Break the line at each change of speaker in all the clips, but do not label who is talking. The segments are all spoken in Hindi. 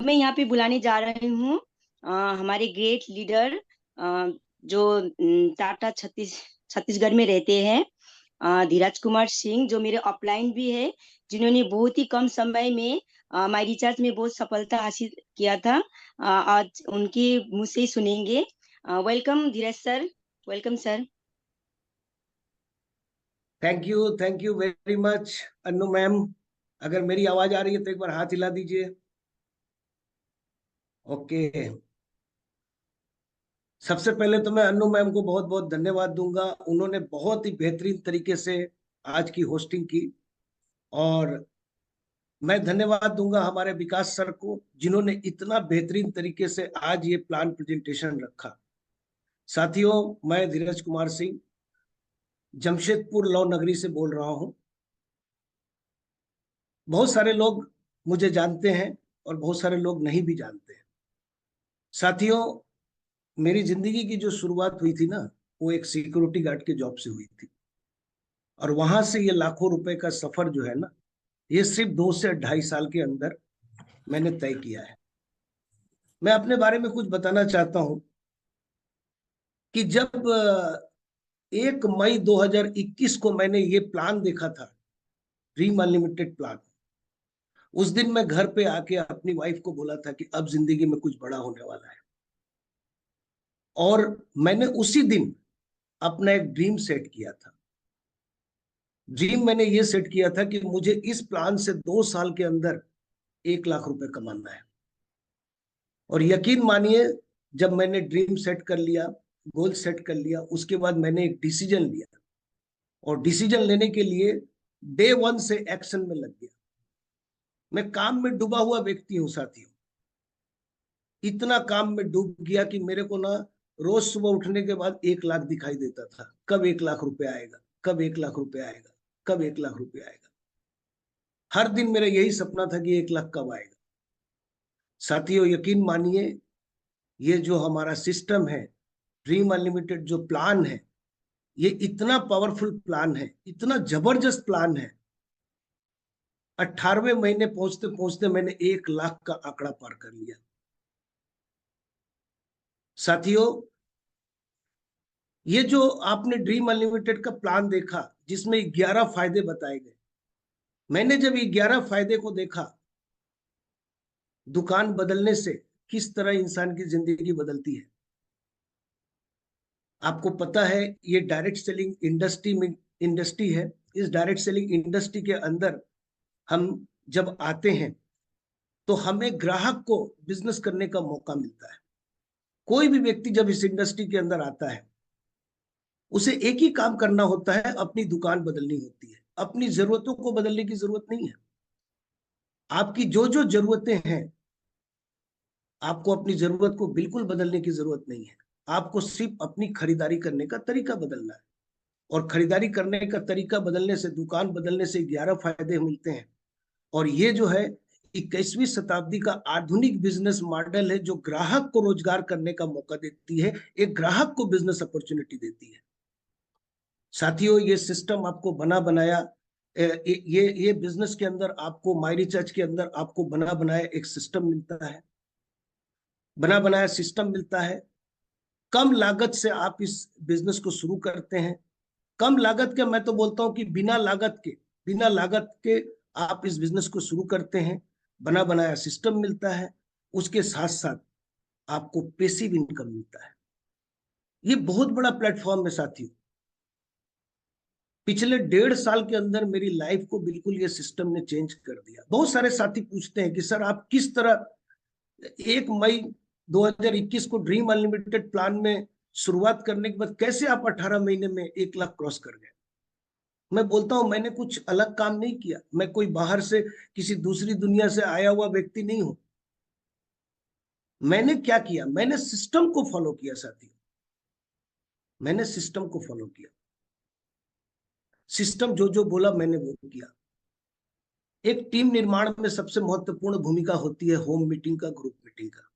मैं यहाँ पे बुलाने जा रही हूँ हमारे ग्रेट लीडर जो टाटा छत्तीसगढ़ में रहते हैं, धीरज कुमार सिंह, जो मेरे अपलाइन भी है, जिन्होंने बहुत ही कम समय में माई रिचार्ज में बहुत सफलता हासिल किया था। आज उनकी मुँह से ही सुनेंगे। Welcome Dheeraj sir, welcome sir.
Thank you very much Annu ma'am. अगर मेरी आवाज आ रही है तो एक बार हाथ हिला दीजिए। ओके। सबसे पहले तो मैं अन्नू मैम को बहुत बहुत धन्यवाद दूंगा। उन्होंने बहुत ही बेहतरीन तरीके से आज की होस्टिंग की। और मैं धन्यवाद दूंगा हमारे विकास सर को, जिन्होंने इतना बेहतरीन तरीके से आज ये प्लान प्रेजेंटेशन रखा। साथियों, मैं धीरज कुमार सिंह जमशेदपुर लौ नगरी से बोल रहा हूं। बहुत सारे लोग मुझे जानते हैं और बहुत सारे लोग नहीं भी जानते हैं। साथियों, मेरी जिंदगी की जो शुरुआत हुई थी ना, वो एक सिक्योरिटी गार्ड के जॉब से हुई थी। और वहां से ये लाखों रुपए का सफर जो है ना, ये सिर्फ 2 से 2.5 साल के अंदर मैंने तय किया है। मैं अपने बारे में कुछ बताना चाहता हूं कि जब 1 मई 2021 को मैंने ये प्लान देखा था, ड्रीम अनलिमिटेड प्लान, उस दिन मैं घर पे आके अपनी वाइफ को बोला था कि अब जिंदगी में कुछ बड़ा होने वाला है। और मैंने उसी दिन अपना एक ड्रीम सेट किया था। ड्रीम मैंने ये सेट किया था कि मुझे इस प्लान से 2 साल के अंदर 1 लाख रुपए कमाना है। और यकीन मानिए, जब मैंने ड्रीम सेट कर लिया, गोल सेट कर लिया, उसके बाद मैंने एक डिसीजन लिया। और डिसीजन लेने के लिए डे 1 से एक्शन में लग गया। मैं काम में डूबा हुआ व्यक्ति हूं साथियों। इतना काम में डूब गया कि मेरे को ना रोज सुबह उठने के बाद 1 लाख दिखाई देता था। कब 1 लाख रुपए आएगा, कब 1 लाख रुपए आएगा, कब 1 लाख रुपए आएगा। हर दिन मेरा यही सपना था कि 1 लाख कब आएगा। साथियों, यकीन मानिए, ये जो हमारा सिस्टम है, ड्रीम अनलिमिटेड जो प्लान है, ये इतना पावरफुल प्लान है, इतना जबरदस्त प्लान है। 18वें महीने पहुंचते पहुंचते मैंने 1 लाख का आंकड़ा पार कर लिया। साथियों, ये जो आपने ड्रीम अनलिमिटेड का प्लान देखा, जिसमें 11 फायदे बताए गए, मैंने जब ये 11 फायदे को देखा, दुकान बदलने से किस तरह इंसान की जिंदगी बदलती है। आपको पता है, ये डायरेक्ट सेलिंग इंडस्ट्री है। इस डायरेक्ट सेलिंग इंडस्ट्री के अंदर हम जब आते हैं तो हमें ग्राहक को बिजनेस करने का मौका मिलता है। कोई भी व्यक्ति जब इस इंडस्ट्री के अंदर आता है, उसे एक ही काम करना होता है, अपनी दुकान बदलनी होती है। अपनी जरूरतों को बदलने की जरूरत नहीं है। आपकी जो जो जरूरतें हैं, आपको अपनी जरूरत को बिल्कुल बदलने की जरूरत नहीं है। आपको सिर्फ अपनी खरीदारी करने का तरीका बदलना है। और खरीदारी करने का तरीका बदलने से, दुकान बदलने से 11 फायदे मिलते हैं। और ये जो है 21वीं शताब्दी का आधुनिक बिजनेस मॉडल है, जो ग्राहक को रोजगार करने का मौका देती है, एक ग्राहक को बिजनेस अपॉर्चुनिटी देती है। साथियों, ये सिस्टम आपको बना बनाया, ये बिजनेस के अंदर आपको, माई रिचार्ज के अंदर आपको बना बनाया एक सिस्टम मिलता है, बना बनाया सिस्टम मिलता है। कम लागत से आप इस बिजनेस को शुरू करते हैं। कम लागत के, मैं तो बोलता हूं कि बिना लागत के आप इस बिजनेस को शुरू करते हैं। बना बनाया सिस्टम मिलता है, उसके साथ साथ आपको पैसिव इनकम मिलता है। ये बहुत बड़ा प्लेटफॉर्म है साथियों। पिछले 1.5 साल के अंदर मेरी लाइफ को बिल्कुल ये सिस्टम ने चेंज कर दिया। बहुत सारे साथी पूछते हैं कि सर, आप किस तरह 1 मई 2021 को ड्रीम अनलिमिटेड प्लान में शुरुआत करने के बाद कैसे आप 18 महीने में 1 लाख क्रॉस कर गए। मैं बोलता हूं, मैंने कुछ अलग काम नहीं किया। मैं कोई बाहर से किसी दूसरी दुनिया से आया हुआ व्यक्ति नहीं हूं। मैंने क्या किया, मैंने सिस्टम को फॉलो किया साथियों। मैंने सिस्टम को फॉलो किया। सिस्टम जो जो बोला मैंने वो किया। एक टीम निर्माण में सबसे महत्वपूर्ण भूमिका होती है होम मीटिंग का, ग्रुप मीटिंग का।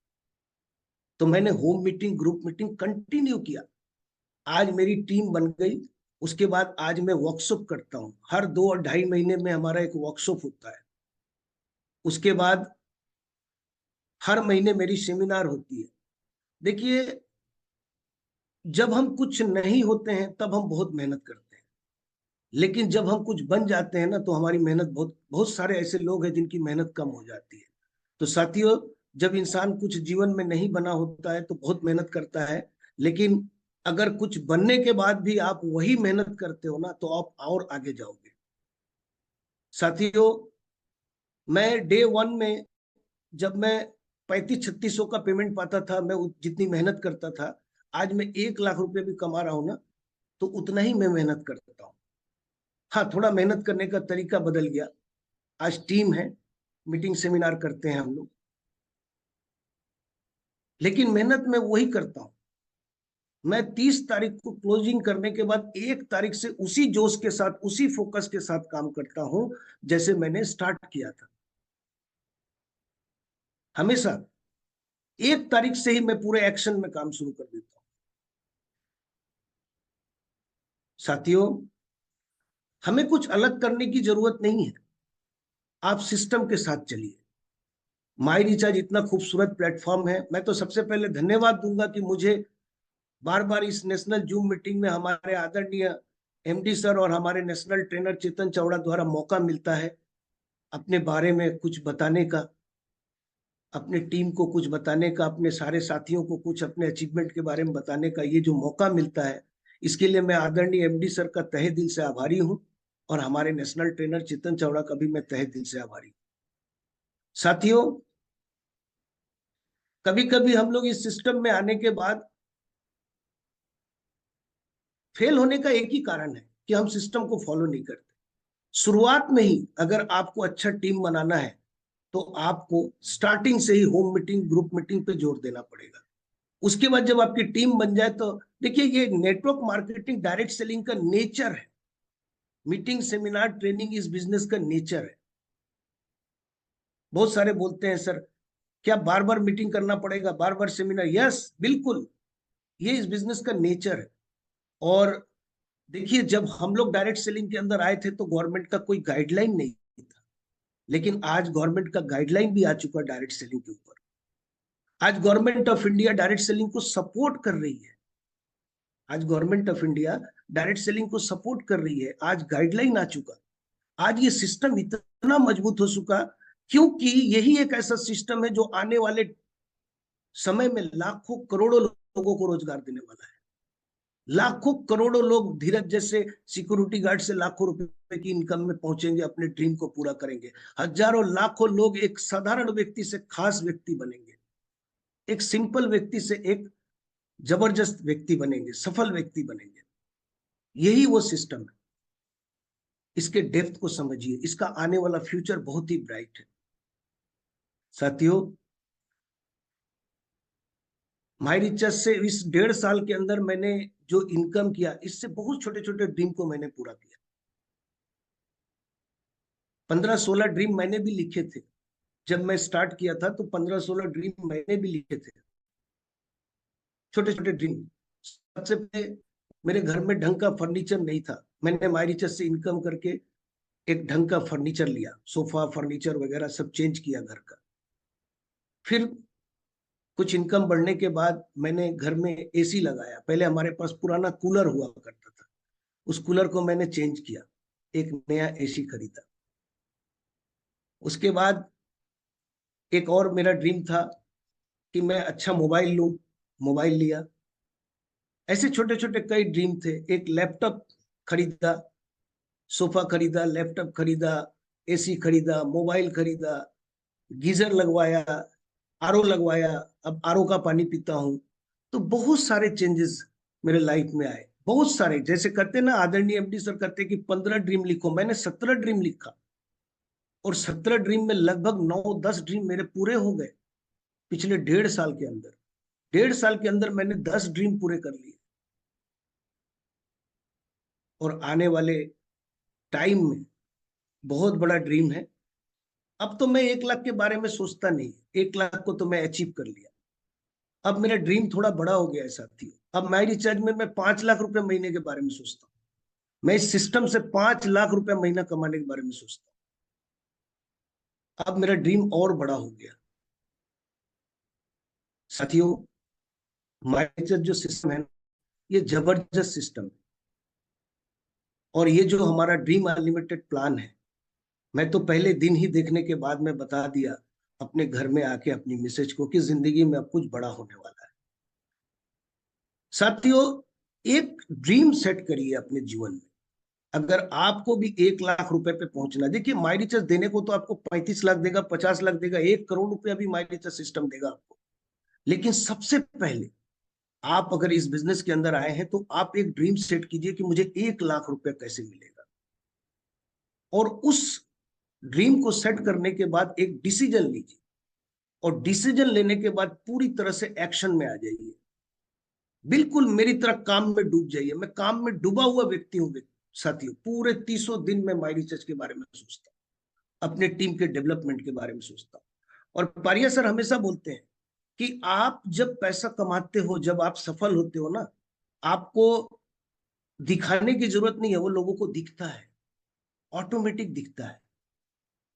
तो मैंने home meeting, group meeting continue किया। आज मेरी टीम बन गई। उसके बाद आज मैं वर्कशॉप करता हूं। हर 2 और 2.5 महीने में हमारा एक वर्कशॉप होता है। उसके बाद हर महीने मेरी सेमिनार होती है। देखिए, जब हम कुछ नहीं होते हैं तब हम बहुत मेहनत करते हैं, लेकिन जब हम कुछ बन जाते हैं ना तो हमारी मेहनत बहुत बहुत सारे ऐसे लोग हैं जिनकी मेहनत कम हो जाती है। तो साथियों, जब इंसान कुछ जीवन में नहीं बना होता है तो बहुत मेहनत करता है, लेकिन अगर कुछ बनने के बाद भी आप वही मेहनत करते हो ना तो आप और आगे जाओगे। साथियों, मैं डे वन में जब मैं 35-36 सौ का पेमेंट पाता था, मैं जितनी मेहनत करता था, आज मैं 1 लाख रुपए भी कमा रहा हूं ना तो उतना ही मैं मेहनत करता हूँ। हाँ, थोड़ा मेहनत करने का तरीका बदल गया। आज टीम है, मीटिंग सेमिनार करते हैं हम लोग, लेकिन मेहनत मैं वही करता हूँ। मैं 30 तारीख को क्लोजिंग करने के बाद 1 तारीख से उसी जोश के साथ, उसी फोकस के साथ काम करता हूं जैसे मैंने स्टार्ट किया था। हमेशा 1 तारीख से ही मैं पूरे एक्शन में काम शुरू कर देता हूं। साथियों, हमें कुछ अलग करने की जरूरत नहीं है, आप सिस्टम के साथ चलिए। माई रिचार्ज इतना खूबसूरत प्लेटफॉर्म है। मैं तो सबसे पहले धन्यवाद दूंगा कि मुझे बार बार इस नेशनल जूम मीटिंग में हमारे आदरणीय एमडी सर और हमारे नेशनल ट्रेनर चेतन चावड़ा द्वारा मौका मिलता है अपने बारे में कुछ बताने का, अपने टीम को कुछ बताने का, अपने सारे साथियों को कुछ अपने अचीवमेंट के बारे में बताने का। ये जो मौका मिलता है, इसके लिए मैं आदरणीय एमडी सर का तहे दिल से आभारी हूँ, और हमारे नेशनल ट्रेनर चेतन चावड़ा का भी मैं तहे दिल से आभारी हूँ। साथियों, कभी कभी हम लोग इस सिस्टम में आने के बाद फेल होने का एक ही कारण है कि हम सिस्टम को फॉलो नहीं करते। शुरुआत में ही अगर आपको अच्छा टीम बनाना है तो आपको स्टार्टिंग से ही होम मीटिंग, ग्रुप मीटिंग पे जोर देना पड़ेगा। उसके बाद जब आपकी टीम बन जाए तो देखिए, ये नेटवर्क मार्केटिंग, डायरेक्ट सेलिंग का नेचर है। मीटिंग, सेमिनार, ट्रेनिंग इस बिजनेस का नेचर है। बहुत सारे बोलते हैं, सर क्या बार बार मीटिंग करना पड़ेगा, बार बार सेमिनार? यस, बिल्कुल, ये इस बिजनेस का नेचर है। और देखिए, जब हम लोग डायरेक्ट सेलिंग के अंदर आए थे तो गवर्नमेंट का कोई गाइडलाइन नहीं था, लेकिन आज गवर्नमेंट का गाइडलाइन भी आ चुका है डायरेक्ट सेलिंग के ऊपर। आज government of India direct selling को सपोर्ट कर रही है। आज government of India direct selling को सपोर्ट कर रही है। आज गाइडलाइन आ चुका। आज ये सिस्टम इतना मजबूत हो चुका, क्योंकि यही एक ऐसा सिस्टम है जो आने वाले समय में लाखों करोड़ों लोगों को रोजगार देने वाला है। लाखों करोड़ों लोग धीरज जैसे सिक्योरिटी गार्ड से लाखों रुपए की इनकम में पहुंचेंगे, अपने ड्रीम को पूरा करेंगे। हजारों लाखों लोग एक साधारण व्यक्ति से खास व्यक्ति बनेंगे, एक सिंपल व्यक्ति से एक जबरदस्त व्यक्ति बनेंगे, सफल व्यक्ति बनेंगे। यही वो सिस्टम है। इसके डेप्थ को समझिए, इसका आने वाला फ्यूचर बहुत ही ब्राइट है। साथियों, माई रिचार्ज से इस 1.5 साल के अंदर मैंने जो इनकम किया, इससे बहुत छोटे छोटे ड्रीम को मैंने पूरा किया। 15-16 ड्रीम मैंने भी लिखे थे। जब मैं स्टार्ट किया था तो 15-16 ड्रीम मैंने भी लिखे थे, छोटे छोटे ड्रीम। सबसे पहले मेरे घर में ढंग का फर्नीचर नहीं था, मैंने माई रिचार्ज से इनकम करके एक ढंग का फर्नीचर लिया, सोफा, फर्नीचर वगैरह सब चेंज किया घर का। फिर कुछ इनकम बढ़ने के बाद मैंने घर में एसी लगाया। पहले हमारे पास पुराना कूलर हुआ करता था, उस कूलर को मैंने चेंज किया, एक नया एसी खरीदा। उसके बाद एक और मेरा ड्रीम था कि मैं अच्छा मोबाइल लूं, मोबाइल लिया। ऐसे छोटे छोटे कई ड्रीम थे। एक लैपटॉप खरीदा, सोफा खरीदा, लैपटॉप खरीदा, एसी खरीदा, मोबाइल खरीदा, गीजर लगवाया, आरओ लगवाया, अब आरओ का पानी पीता हूँ। तो बहुत सारे चेंजेस मेरे लाइफ में आए, बहुत सारे। जैसे कहते ना, आदरणीय एमडी सर कहते कि 15 ड्रीम लिखो, मैंने 17 ड्रीम लिखा, और 17 ड्रीम में लगभग 9-10 ड्रीम मेरे पूरे हो गए पिछले 1.5 साल के अंदर। 1.5 साल के अंदर मैंने 10 ड्रीम पूरे कर लिए। और आने वाले टाइम में बहुत बड़ा ड्रीम है। अब तो मैं 1 लाख के बारे में सोचता नहीं, 1 लाख को तो मैं अचीव कर लिया। अब मेरा ड्रीम थोड़ा बड़ा हो गया है साथियों। अब माई रिचार्ज में मैं 5 लाख रुपए महीने के बारे में सोचता हूँ। मैं इस सिस्टम से 5 लाख रुपए महीना कमाने के बारे में सोचता हूँ। अब मेरा ड्रीम और बड़ा हो गया। साथियों, माइंडसेट जो सिस्टम है, ये जबरदस्त सिस्टम है। और ये जो हमारा ड्रीम अनलिमिटेड प्लान है, मैं तो पहले दिन ही देखने के बाद मैं बता दिया अपने घर में आके अपनी मिसेज को कि जिंदगी में अब कुछ बड़ा होने वाला है। साथियों, एक ड्रीम सेट करिए अपने जीवन में। अगर आपको भी 1 लाख रुपए पे पहुंचना, देखिए माई रिचार्ज देने को तो आपको 35 लाख देगा, 50 लाख देगा, 1 करोड़ रुपया भी माई रिचार्ज सिस्टम देगा आपको। लेकिन सबसे पहले आप अगर इस बिजनेस के अंदर आए हैं तो आप एक ड्रीम सेट कीजिए कि मुझे 1 लाख रुपया कैसे मिलेगा। और उस ड्रीम को सेट करने के बाद एक डिसीजन लीजिए, और डिसीजन लेने के बाद पूरी तरह से एक्शन में आ जाइए। बिल्कुल मेरी तरह काम में डूब जाइए। मैं काम में डूबा हुआ व्यक्ति हूँ साथियों। पूरे 30 दिन में माई रिसर्च के बारे में सोचता हूँ, अपने टीम के डेवलपमेंट के बारे में सोचता हूँ। और पारिया सर हमेशा बोलते हैं कि आप जब पैसा कमाते हो, जब आप सफल होते हो ना, आपको दिखाने की जरूरत नहीं है, वो लोगों को दिखता है, ऑटोमेटिक दिखता है।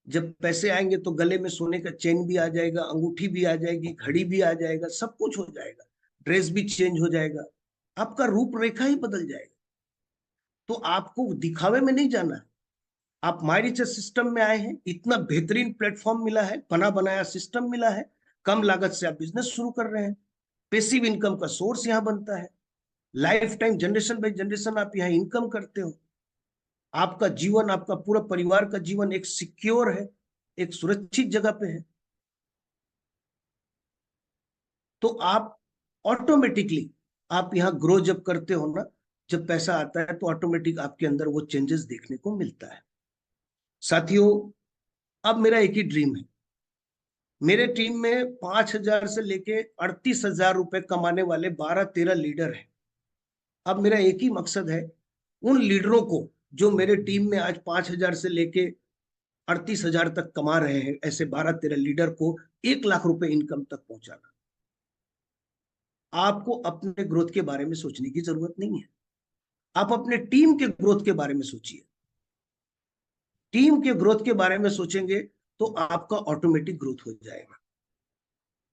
जब पैसे आएंगे तो गले में सोने का चेन भी आ जाएगा, अंगूठी भी आ जाएगी, घड़ी भी आ जाएगा, सब कुछ हो जाएगा, ड्रेस भी चेंज हो जाएगा, आपका रूपरेखा ही बदल जाएगा। तो आपको दिखावे में नहीं जाना है। आप माई रिचर्स सिस्टम में आए हैं, इतना बेहतरीन प्लेटफॉर्म मिला है, बना बनाया सिस्टम मिला है, कम लागत से आप बिजनेस शुरू कर रहे हैं, पेसिव इनकम का सोर्स यहाँ बनता है, life time generation by generation आप यहाँ इनकम करते हो। आपका जीवन, आपका पूरा परिवार का जीवन एक सिक्योर है, एक सुरक्षित जगह पे है। तो आप ऑटोमेटिकली, आप यहाँ ग्रो जब करते हो ना, जब पैसा आता है तो ऑटोमेटिक आपके अंदर वो चेंजेस देखने को मिलता है। साथियों, अब मेरा एक ही ड्रीम है। मेरे टीम में 5,000 से लेके 38,000 रुपए कमाने वाले 12-13 लीडर हैं। अब मेरा एक ही मकसद है, उन लीडरों को जो मेरे टीम में आज 5,000 से लेके 38,000 तक कमा रहे हैं, ऐसे 12-13 लीडर को 1 लाख रुपए इनकम तक पहुंचाना। आपको अपने ग्रोथ के बारे में सोचने की जरूरत नहीं है, आप अपने टीम के ग्रोथ के बारे में सोचिए। टीम के ग्रोथ के बारे में सोचेंगे तो आपका ऑटोमेटिक ग्रोथ हो जाएगा।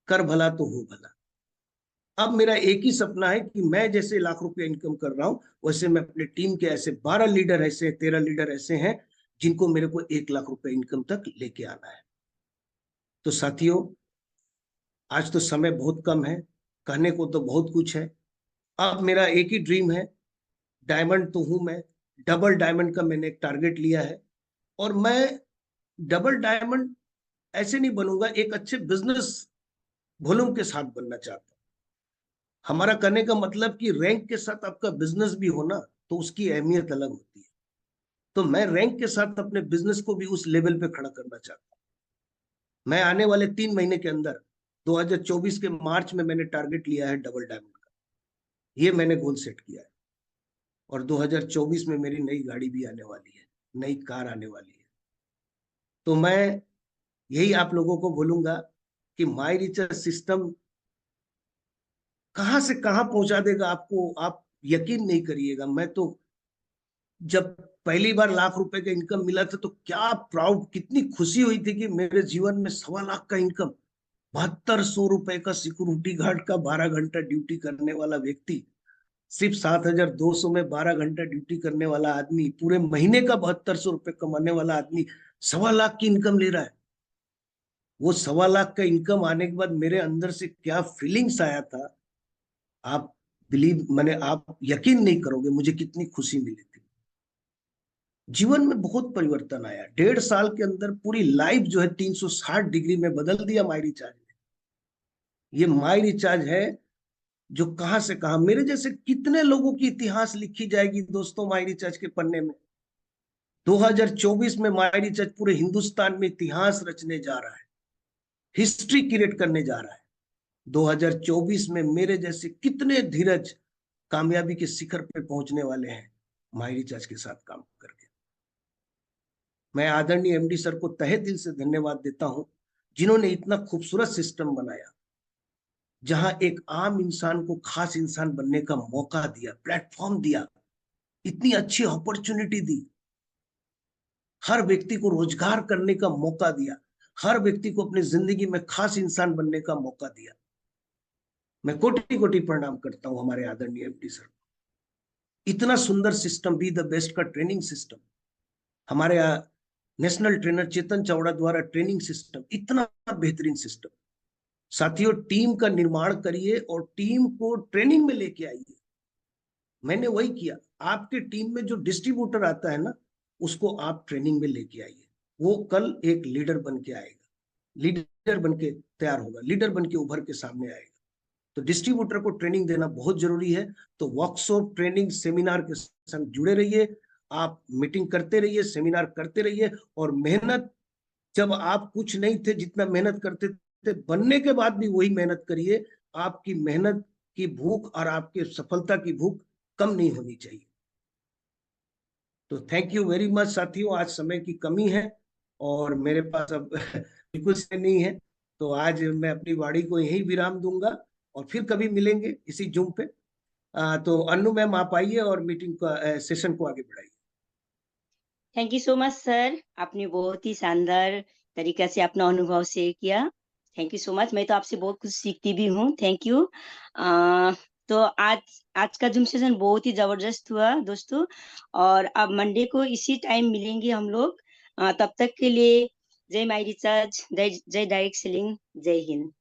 कर भला तो हो भला। अब मेरा एक ही सपना है कि मैं जैसे लाख रुपए इनकम कर रहा हूं, वैसे मैं अपने टीम के ऐसे 12 लीडर, ऐसे 13 लीडर ऐसे हैं जिनको मेरे को 1 लाख रुपए इनकम तक लेके आना है। तो साथियों, आज तो समय बहुत कम है, कहने को तो बहुत कुछ है। अब मेरा एक ही ड्रीम है, डायमंड तो हूं मैं, डबल डायमंड का मैंने एक टारगेट लिया है। और मैं डबल डायमंड ऐसे नहीं बनूंगा, एक अच्छे बिजनेस वॉल्यूम के साथ बनना चाहता हूं। हमारा कहने का मतलब कि रैंक के साथ आपका बिजनेस भी हो ना, तो उसकी अहमियत अलग होती है। तो मैं रैंक के साथ अपने बिजनेस को भी उस लेवल पे खड़ा करना चाहता हूँ। मैं आने वाले 3 महीने के अंदर, 2024 के मार्च में मैंने टारगेट लिया है डबल डायमंड का। ये मैंने गोल सेट किया है। और 2024 में मेरी नई गाड़ी भी आने वाली है, नई कार आने वाली है। तो मैं यही आप लोगों को बोलूंगा कि माई रिचार्ज सिस्टम कहां से कहां पहुंचा देगा आपको, आप यकीन नहीं करिएगा। मैं तो जब पहली बार लाख रुपए का इनकम मिला था तो क्या प्राउड, कितनी खुशी हुई थी कि मेरे जीवन में 1.25 लाख का इनकम। 7200 रुपए का सिक्योरिटी गार्ड का 12 घंटा ड्यूटी करने वाला व्यक्ति, सिर्फ 7,200 में 12 घंटा ड्यूटी करने वाला आदमी, पूरे महीने का 7200 रुपए कमाने वाला आदमी 1.25 लाख की इनकम ले रहा है। वो 1.25 लाख का इनकम आने के बाद मेरे अंदर से क्या फीलिंग्स आया था, आप आप यकीन नहीं करोगे मुझे कितनी खुशी मिली थी। जीवन में बहुत परिवर्तन आया। 1.5 साल के अंदर पूरी लाइफ जो है 360 डिग्री में बदल दिया माई रिचार्ज ने। ये माई रिचार्ज है जो कहां से कहां, मेरे जैसे कितने लोगों की इतिहास लिखी जाएगी दोस्तों माई रिचार्ज के पन्ने में। 2024 में माई रिचार्ज पूरे हिंदुस्तान में इतिहास रचने जा रहा है, हिस्ट्री क्रिएट करने जा रहा है। 2024 में मेरे जैसे कितने धीरज कामयाबी के शिखर पे पहुंचने वाले हैं माई रिचार्ज के साथ काम करके। मैं आदरणीय एमडी सर को तहे दिल से धन्यवाद देता हूं, जिन्होंने इतना खूबसूरत सिस्टम बनाया, जहां एक आम इंसान को खास इंसान बनने का मौका दिया, प्लेटफॉर्म दिया, इतनी अच्छी अपॉर्चुनिटी दी, हर व्यक्ति को रोजगार करने का मौका दिया, हर व्यक्ति को अपनी जिंदगी में खास इंसान बनने का मौका दिया। मैं कोटि कोटि प्रणाम करता हूँ हमारे आदरणीय एमडी सर। इतना सुंदर सिस्टम, बी द बेस्ट का ट्रेनिंग सिस्टम, हमारे नेशनल ट्रेनर चेतन चावड़ा द्वारा ट्रेनिंग सिस्टम, इतना बेहतरीन सिस्टम। साथियों, टीम का निर्माण करिए और टीम को ट्रेनिंग में लेके आइए। मैंने वही किया। आपके टीम में जो डिस्ट्रीब्यूटर आता है ना, उसको आप ट्रेनिंग में लेके आइए। वो कल एक लीडर बन के आएगा, लीडर बन के तैयार होगा, लीडर बन के उभर के सामने आएगा। तो डिस्ट्रीब्यूटर को ट्रेनिंग देना बहुत जरूरी है। तो वर्कशॉप, ट्रेनिंग, सेमिनार के संग जुड़े रहिए। आप मीटिंग करते रहिए, सेमिनार करते रहिए, और मेहनत, जब आप कुछ नहीं थे जितना मेहनत करते थे, बनने के बाद भी वही मेहनत करिए। आपकी मेहनत की भूख और आपके सफलता की भूख कम नहीं होनी चाहिए। तो थैंक यू वेरी मच साथियों। आज समय की कमी है और मेरे पास अब बिल्कुल समय नहीं है, तो आज मैं अपनी वाणी को यहीं विराम दूंगा और फिर कभी मिलेंगे इसी जूम पे। तो अन्नू मैम, आप आइए और मीटिंग का सेशन को आगे बढ़ाइए।
Thank you so much sir, आपने बहुत ही शानदार तरीका से अपना अनुभव शेयर किया। थैंक यू सो मच, मैं तो आपसे बहुत कुछ सीखती भी हूँ। Thank you. तो आज आज का जूम सेशन बहुत ही जबरदस्त हुआ दोस्तों, और अब मंडे को इसी टाइम मिलेंगे हम लोग। तब तक के लिए जय माई रिचार्ज, जय जय डायरेक्ट सेलिंग, जय हिंद।